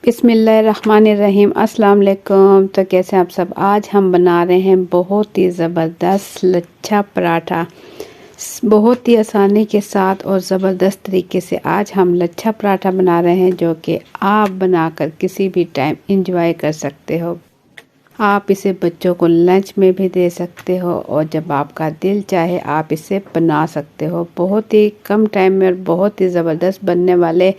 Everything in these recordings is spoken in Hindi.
बिस्मिल्लाहिर्रहमानिर्रहीम। अस्सलाम वालेकुम। तो कैसे आप सब। आज हम बना रहे हैं बहुत ही ज़बरदस्त लच्छा पराठा, बहुत ही आसानी के साथ और ज़बरदस्त तरीके से आज हम लच्छा पराठा बना रहे हैं, जो कि आप बनाकर किसी भी टाइम इंजॉय कर सकते हो। आप इसे बच्चों को लंच में भी दे सकते हो और जब आपका दिल चाहे आप इसे बना सकते हो। बहुत ही कम टाइम में और बहुत ही ज़बरदस्त बनने वाले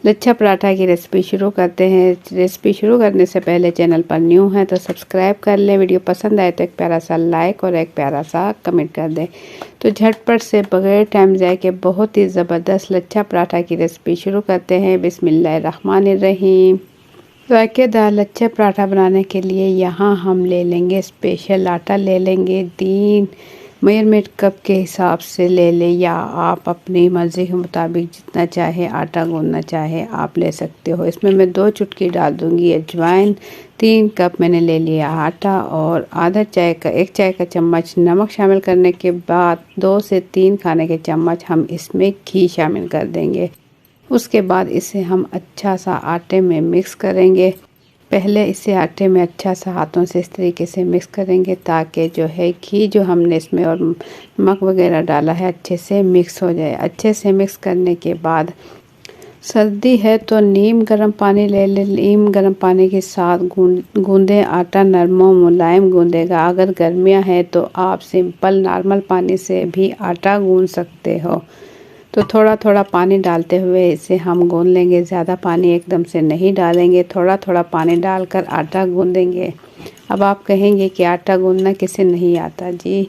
लच्छा पराठा की रेसिपी शुरू करते हैं। रेसिपी शुरू करने से पहले चैनल पर न्यू है तो सब्सक्राइब कर लें। वीडियो पसंद आए तो एक प्यारा सा लाइक और एक प्यारा सा कमेंट कर दें। तो झटपट से बगैर टाइम जाए के बहुत ही ज़बरदस्त लच्छा पराठा की रेसिपी शुरू करते हैं। बिस्मिल्लाहिर्रहमानिर्रहीम। जायकेदार लच्छे पराठा बनाने के लिए यहाँ हम ले लेंगे स्पेशल आटा, ले लेंगे 3 मेजरमेंट कप के हिसाब से ले लें, या आप अपनी मर्ज़ी के मुताबिक जितना चाहे आटा गूंदना चाहे आप ले सकते हो। इसमें मैं 2 चुटकी डाल दूंगी अजवाइन। 3 कप मैंने ले लिया आटा और आधा चाय का 1 चाय का चम्मच नमक शामिल करने के बाद 2 से 3 खाने के चम्मच हम इसमें घी शामिल कर देंगे। उसके बाद इसे हम अच्छा सा आटे में मिक्स करेंगे। पहले इसे आटे में अच्छा सा हाथों से इस तरीके से मिक्स करेंगे ताकि जो है घी जो हमने इसमें और नमक वगैरह डाला है अच्छे से मिक्स हो जाए। अच्छे से मिक्स करने के बाद सर्दी है तो नीम गर्म पानी ले लें। नीम गर्म पानी के साथ गूंदें। आटा नरम मुलायम गूंदेगा। अगर गर्मियां हैं तो आप सिंपल नॉर्मल पानी से भी आटा गूंद सकते हो। तो थोड़ा थोड़ा पानी डालते हुए इसे हम गूंद लेंगे। ज़्यादा पानी एकदम से नहीं डालेंगे, थोड़ा थोड़ा पानी डालकर आटा गूंदेंगे। अब आप कहेंगे कि आटा गूंदना किसे नहीं आता। जी,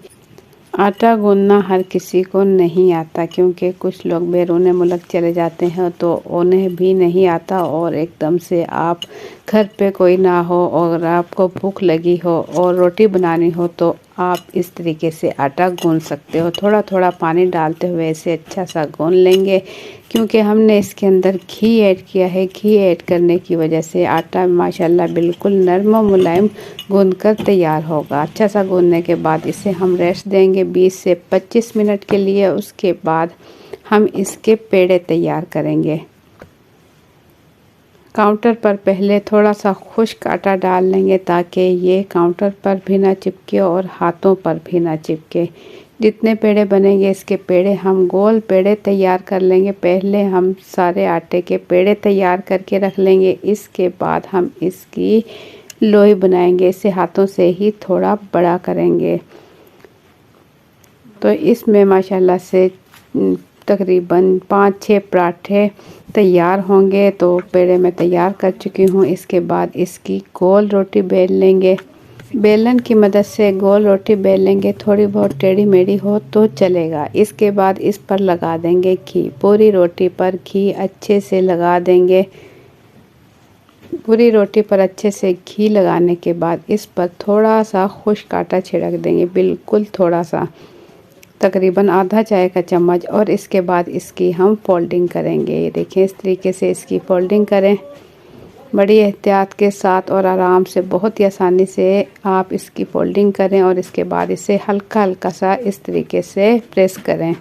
आटा गूंदना हर किसी को नहीं आता, क्योंकि कुछ लोग बैरून मुल्क चले जाते हैं तो उन्हें भी नहीं आता, और एकदम से आप घर पे कोई ना हो और आपको भूख लगी हो और रोटी बनानी हो तो आप इस तरीके से आटा गूंद सकते हो। थोड़ा थोड़ा पानी डालते हुए इसे अच्छा सा गूंद लेंगे, क्योंकि हमने इसके अंदर घी ऐड किया है। घी ऐड करने की वजह से आटा माशाल्लाह बिल्कुल नरम और मुलायम गूंद कर तैयार होगा। अच्छा सा गूंदने के बाद इसे हम रेस्ट देंगे 20 से 25 मिनट के लिए। उसके बाद हम इसके पेड़े तैयार करेंगे। काउंटर पर पहले थोड़ा सा खुश्क आटा डाल लेंगे ताकि ये काउंटर पर भी ना चिपके और हाथों पर भी ना चिपके। जितने पेड़े बनेंगे इसके पेड़े हम गोल पेड़े तैयार कर लेंगे। पहले हम सारे आटे के पेड़े तैयार करके रख लेंगे। इसके बाद हम इसकी लोई बनाएंगे। इसे हाथों से ही थोड़ा बड़ा करेंगे। तो इसमें माशाल्लाह से तकरीबन 5-6 पराठे तैयार होंगे। तो पेड़े मैं तैयार कर चुकी हूँ। इसके बाद इसकी गोल रोटी बेल लेंगे। बेलन की मदद से गोल रोटी बेल लेंगे। थोड़ी बहुत टेढ़ी मेढ़ी हो तो चलेगा। इसके बाद इस पर लगा देंगे घी। पूरी रोटी पर घी अच्छे से लगा देंगे। पूरी रोटी पर अच्छे से घी लगाने के बाद इस पर थोड़ा सा खुश्क आटा छिड़क देंगे, बिल्कुल थोड़ा सा, तकरीबन आधा चाय का चम्मच। और इसके बाद इसकी हम फोल्डिंग करेंगे। ये देखें, इस तरीके से इसकी फोल्डिंग करें बड़ी एहतियात के साथ और आराम से, बहुत ही आसानी से आप इसकी फोल्डिंग करें। और इसके बाद इसे हल्का हल्का सा इस तरीके से प्रेस करें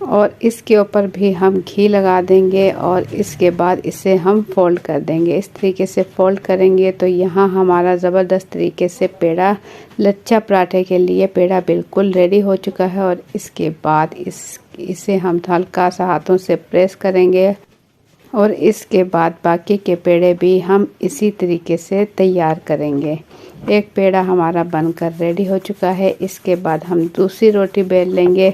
और इसके ऊपर भी हम घी लगा देंगे और इसके बाद इसे हम फोल्ड कर देंगे। इस तरीके से फोल्ड करेंगे तो यहाँ हमारा ज़बरदस्त तरीके से पेड़ा लच्छा पराठे के लिए पेड़ा बिल्कुल रेडी हो चुका है। और इसके बाद इसे हम हल्का सा हाथों से प्रेस करेंगे और इसके बाद बाकी के पेड़े भी हम इसी तरीके से तैयार करेंगे। एक पेड़ा हमारा बनकर रेडी हो चुका है। इसके बाद हम दूसरी रोटी बेल लेंगे।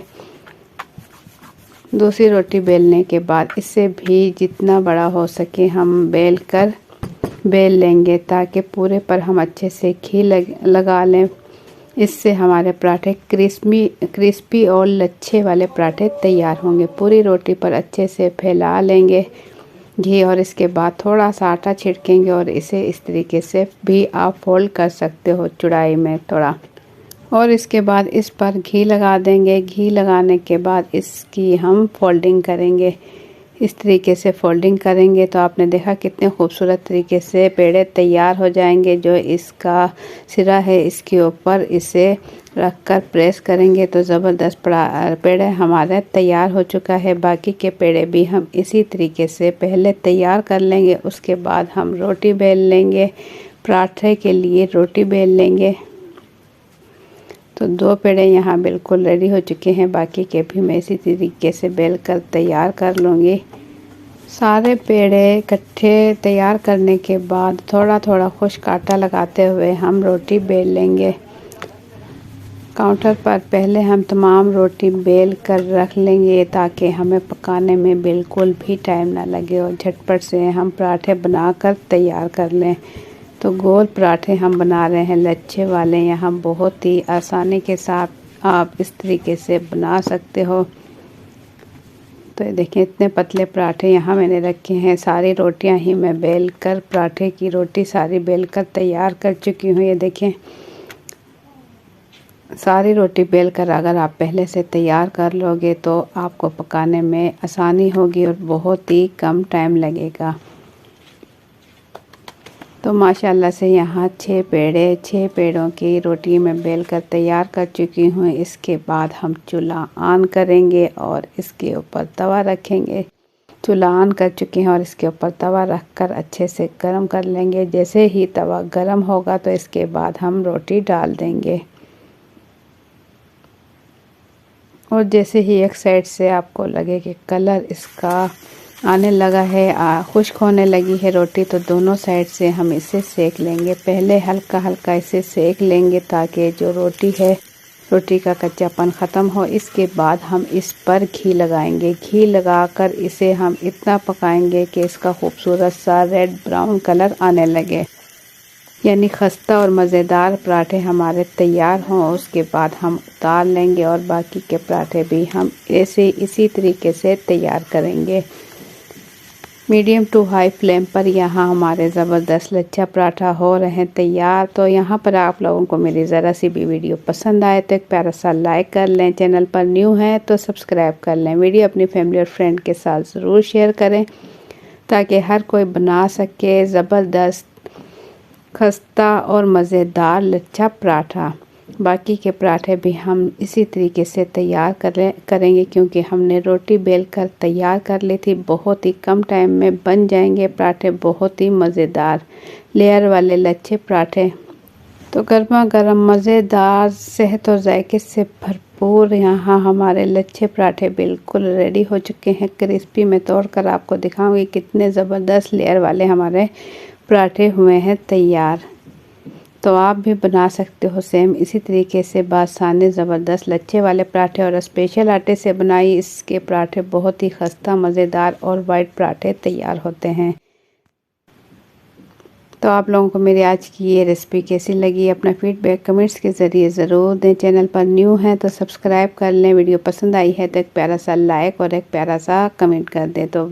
दूसरी रोटी बेलने के बाद इसे भी जितना बड़ा हो सके हम बेल लेंगे, ताकि पूरे पर हम अच्छे से घी लगा लें। इससे हमारे पराठे क्रिस्पी और लच्छे वाले पराठे तैयार होंगे। पूरी रोटी पर अच्छे से फैला लेंगे घी और इसके बाद थोड़ा सा आटा छिड़केंगे और इसे इस तरीके से भी आप फोल्ड कर सकते हो चौड़ाई में थोड़ा। और इसके बाद इस पर घी लगा देंगे। घी लगाने के बाद इसकी हम फोल्डिंग करेंगे। इस तरीके से फोल्डिंग करेंगे तो आपने देखा कितने खूबसूरत तरीके से पेड़े तैयार हो जाएंगे। जो इसका सिरा है इसके ऊपर इसे रखकर प्रेस करेंगे तो ज़बरदस्त पेड़े हमारे तैयार हो चुका है। बाकी के पेड़े भी हम इसी तरीके से पहले तैयार कर लेंगे, उसके बाद हम रोटी बेल लेंगे। पराठे के लिए रोटी बेल लेंगे। तो 2 पेड़े यहाँ बिल्कुल रेडी हो चुके हैं, बाकी के भी मैं इसी तरीके से बेल कर तैयार कर लूँगी। सारे पेड़े इकट्ठे तैयार करने के बाद थोड़ा थोड़ा खुश्क आटा लगाते हुए हम रोटी बेल लेंगे। काउंटर पर पहले हम तमाम रोटी बेल कर रख लेंगे ताकि हमें पकाने में बिल्कुल भी टाइम ना लगे और झटपट से हम पराठे बनाकर तैयार कर लें। तो गोल पराठे हम बना रहे हैं लच्छे वाले। यहाँ बहुत ही आसानी के साथ आप इस तरीके से बना सकते हो। तो ये देखें इतने पतले पराठे यहाँ मैंने रखे हैं। सारी रोटियाँ ही मैं बेल कर पराठे की रोटी सारी बेल कर तैयार कर चुकी हूँ। ये देखें सारी रोटी बेल कर अगर आप पहले से तैयार कर लोगे तो आपको पकाने में आसानी होगी और बहुत ही कम टाइम लगेगा। तो माशाल्लाह से यहाँ 6 पेड़ों की रोटी मैं बेल कर तैयार कर चुकी हूँ। इसके बाद हम चूल्हा ऑन करेंगे और इसके ऊपर तवा रखेंगे। चूल्हा ऑन कर चुके हैं और इसके ऊपर तवा रख कर अच्छे से गर्म कर लेंगे। जैसे ही तवा गर्म होगा तो इसके बाद हम रोटी डाल देंगे और जैसे ही एक साइड से आपको लगे कि कलर इसका आने लगा है, खुश्क होने लगी है रोटी, तो दोनों साइड से हम इसे सेक लेंगे। पहले हल्का हल्का इसे सेक लेंगे ताकि जो रोटी है रोटी का कच्चापन ख़त्म हो। इसके बाद हम इस पर घी लगाएंगे। घी लगाकर इसे हम इतना पकाएंगे कि इसका खूबसूरत सा रेड ब्राउन कलर आने लगे, यानी खस्ता और मज़ेदार पराठे हमारे तैयार हों। उसके बाद हम उतार लेंगे और बाकी के पराठे भी हम इसी तरीके से तैयार करेंगे। मीडियम टू हाई फ्लेम पर यहाँ हमारे ज़बरदस्त लच्छा पराठा हो रहे हैं तैयार। तो यहाँ पर आप लोगों को मेरी ज़रा सी भी वीडियो पसंद आए तो एक प्यारा सा लाइक कर लें। चैनल पर न्यू है तो सब्सक्राइब कर लें। वीडियो अपनी फैमिली और फ्रेंड के साथ ज़रूर शेयर करें ताकि हर कोई बना सके ज़बरदस्त खस्ता और मज़ेदार लच्छा पराठा। बाकी के पराठे भी हम इसी तरीके से तैयार करेंगे क्योंकि हमने रोटी बेल कर तैयार कर ली थी। बहुत ही कम टाइम में बन जाएंगे पराठे, बहुत ही मज़ेदार लेयर वाले लच्छे पराठे। तो गर्मा गर्म मज़ेदार सेहत और जायके से भरपूर यहाँ हमारे लच्छे पराठे बिल्कुल रेडी हो चुके हैं। क्रिस्पी में तोड़कर आपको दिखाऊंगी कितने ज़बरदस्त लेयर वाले हमारे पराठे हुए हैं तैयार। तो आप भी बना सकते हो सेम इसी तरीके से बासाने ज़बरदस्त लच्छे वाले पराठे और स्पेशल आटे से बनाई इसके पराठे बहुत ही खस्ता मज़ेदार और वाइट पराठे तैयार होते हैं। तो आप लोगों को मेरी आज की ये रेसिपी कैसी लगी अपना फीडबैक कमेंट्स के ज़रिए ज़रूर दें। चैनल पर न्यू है तो सब्सक्राइब कर लें। वीडियो पसंद आई है तो एक प्यारा सा लाइक और एक प्यारा सा कमेंट कर दें। तो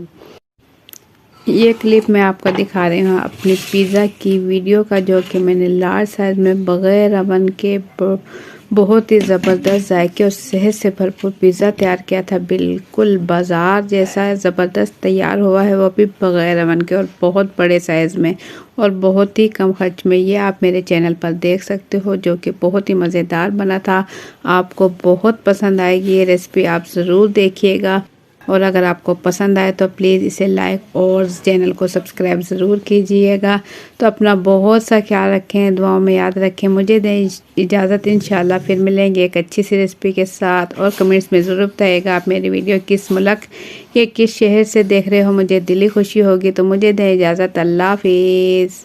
ये क्लिप मैं आपको दिखा रही हूँ अपनी पिज़्ज़ा की वीडियो का, जो कि मैंने लार्ज साइज़ में बग़ैर अवन के बहुत ही ज़बरदस्त जायके और सेहत से भरपूर पिज़्ज़ा तैयार किया था। बिल्कुल बाज़ार जैसा ज़बरदस्त तैयार हुआ है, वो भी बग़ैर अवन के और बहुत बड़े साइज़ में और बहुत ही कम खर्च में। ये आप मेरे चैनल पर देख सकते हो, जो कि बहुत ही मज़ेदार बना था। आपको बहुत पसंद आएगी ये रेसिपी, आप ज़रूर देखिएगा। और अगर आपको पसंद आए तो प्लीज़ इसे लाइक और चैनल को सब्सक्राइब ज़रूर कीजिएगा। तो अपना बहुत सा ख्याल रखें, दुआओं में याद रखें। मुझे दें इजाज़त, इंशाल्लाह फिर मिलेंगे एक अच्छी सी रेसिपी के साथ। और कमेंट्स में ज़रूर बताइएगा आप मेरी वीडियो किस मुल्क या किस शहर से देख रहे हो, मुझे दिली खुशी होगी। तो मुझे दें इजाज़त, अल्लाह हाफिज़।